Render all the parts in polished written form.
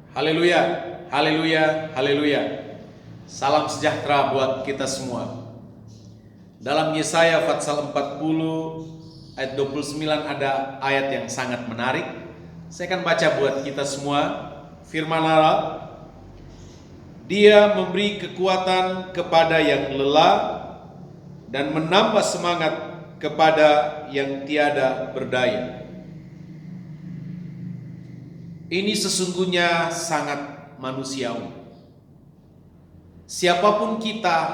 Haleluya, haleluya, haleluya. Salam sejahtera buat kita semua. Dalam Yesaya pasal 40 ayat 29 ada ayat yang sangat menarik. Saya akan baca buat kita semua. Firman Allah, Dia memberi kekuatan kepada yang lelah dan menambah semangat kepada yang tiada berdaya. Ini sesungguhnya sangat manusiawi. Siapapun kita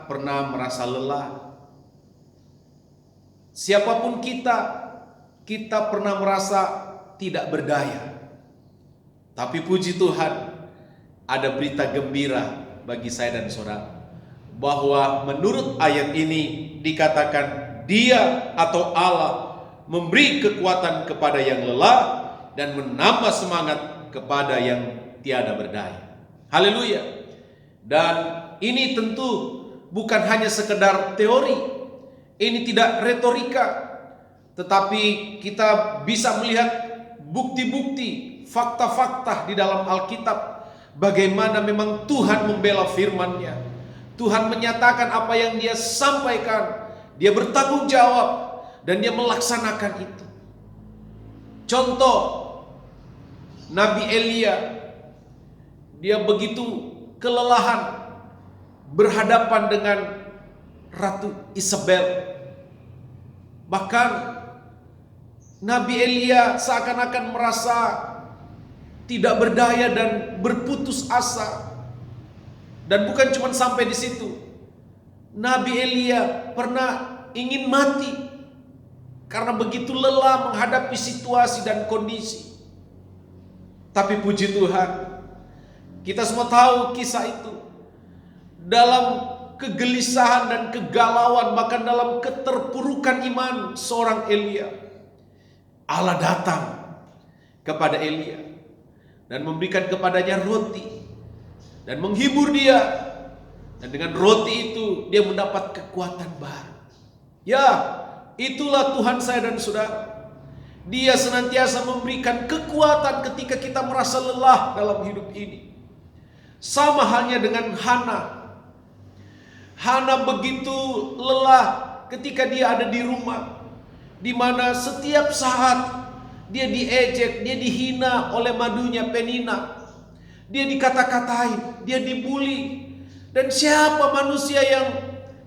pernah merasa lelah. Siapapun kita pernah merasa tidak berdaya. Tapi puji Tuhan, ada berita gembira bagi saya dan saudara, bahwa menurut ayat ini dikatakan Dia atau Allah memberi kekuatan kepada yang lelah dan menambah semangat kepada yang tiada berdaya. Haleluya. Dan ini tentu bukan hanya sekedar teori. Ini tidak retorika, tetapi kita bisa melihat bukti-bukti, fakta-fakta di dalam Alkitab, bagaimana memang Tuhan membela firman-Nya. Tuhan menyatakan apa yang Dia sampaikan, Dia bertanggung jawab dan Dia melaksanakan itu. Contoh, Nabi Elia, dia begitu kelelahan berhadapan dengan Ratu Isabel. Bahkan Nabi Elia seakan-akan merasa tidak berdaya dan berputus asa. Dan bukan cuma sampai di situ. Nabi Elia pernah ingin mati karena begitu lelah menghadapi situasi dan kondisi. Tapi puji Tuhan, kita semua tahu kisah itu. Dalam kegelisahan dan kegalauan, bahkan dalam keterpurukan iman seorang Elia, Allah datang kepada Elia dan memberikan kepadanya roti dan menghibur dia. Dan dengan roti itu dia mendapat kekuatan baru. Ya, itulah Tuhan saya dan saudara. Dia senantiasa memberikan kekuatan ketika kita merasa lelah dalam hidup ini. Sama halnya dengan Hana. Hana begitu lelah ketika dia ada di rumah, di mana setiap saat dia diejek, dia dihina oleh madunya Penina. Dia dikata-katain, dia dibully. Dan siapa manusia yang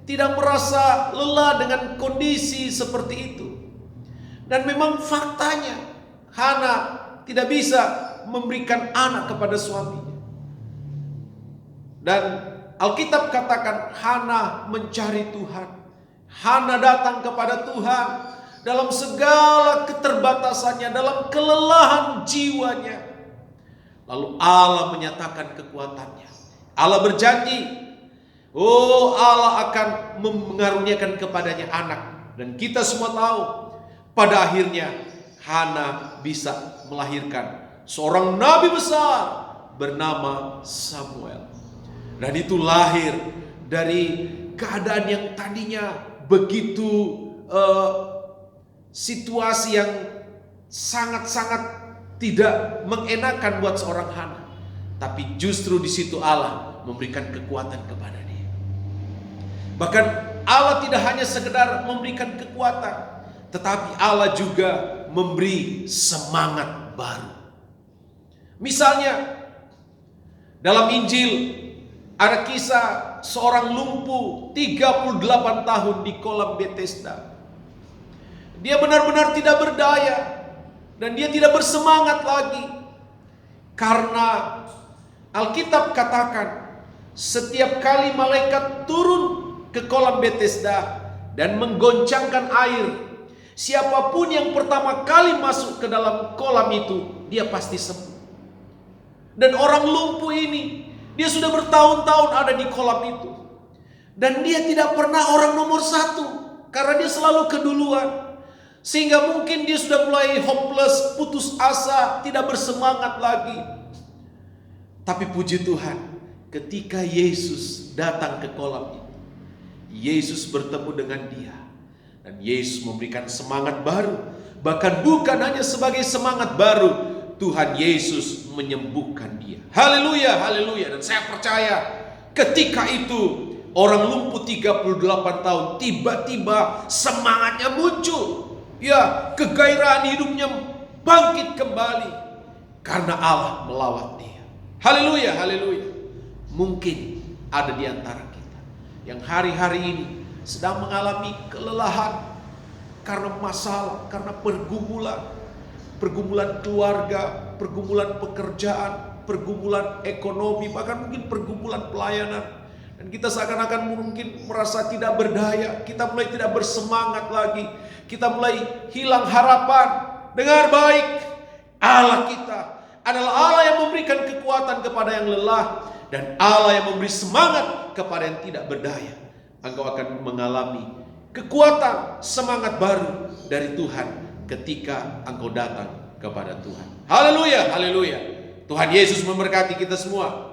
tidak merasa lelah dengan kondisi seperti itu? Dan memang faktanya, Hana tidak bisa memberikan anak kepada suaminya. Dan Alkitab katakan Hana mencari Tuhan. Hana datang kepada Tuhan dalam segala keterbatasannya, dalam kelelahan jiwanya. Lalu Allah menyatakan kekuatannya. Allah berjanji, Allah akan mengaruniakan kepadanya anak. Dan kita semua tahu, pada akhirnya Hana bisa melahirkan seorang nabi besar bernama Samuel. Dan itu lahir dari keadaan yang tadinya begitu situasi yang sangat-sangat tidak mengenakan buat seorang Hana. Tapi justru di situ Allah memberikan kekuatan kepada dia. Bahkan Allah tidak hanya sekedar memberikan kekuatan, tetapi Allah juga memberi semangat baru. Misalnya, dalam Injil ada kisah seorang lumpuh 38 tahun di kolam Bethesda. Dia benar-benar tidak berdaya dan dia tidak bersemangat lagi. Karena Alkitab katakan, setiap kali malaikat turun ke kolam Bethesda dan menggoncangkan air, siapapun yang pertama kali masuk ke dalam kolam itu, dia pasti sembuh. Dan orang lumpuh ini, dia sudah bertahun-tahun ada di kolam itu. Dan dia tidak pernah orang nomor satu, karena dia selalu keduluan. Sehingga mungkin dia sudah mulai hopeless, putus asa, tidak bersemangat lagi. Tapi puji Tuhan, ketika Yesus datang ke kolam itu, Yesus bertemu dengan dia. Dan Yesus memberikan semangat baru. Bahkan bukan hanya sebagai semangat baru, Tuhan Yesus menyembuhkan dia. Haleluya, haleluya. Dan saya percaya ketika itu orang lumpuh 38 tahun tiba-tiba semangatnya muncul. Ya, kegairahan hidupnya bangkit kembali karena Allah melawat dia. Haleluya, haleluya. Mungkin ada di antara kita yang hari-hari ini sedang mengalami kelelahan karena masalah, karena pergumulan keluarga, pergumulan pekerjaan, pergumulan ekonomi, bahkan mungkin pergumulan pelayanan. Dan kita seakan-akan mungkin merasa tidak berdaya, kita mulai tidak bersemangat lagi, kita mulai hilang harapan. Dengar baik, Allah kita adalah Allah yang memberikan kekuatan kepada yang lelah, dan Allah yang memberi semangat kepada yang tidak berdaya. Engkau akan mengalami kekuatan, semangat baru dari Tuhan ketika engkau datang kepada Tuhan. Haleluya, haleluya. Tuhan Yesus memberkati kita semua.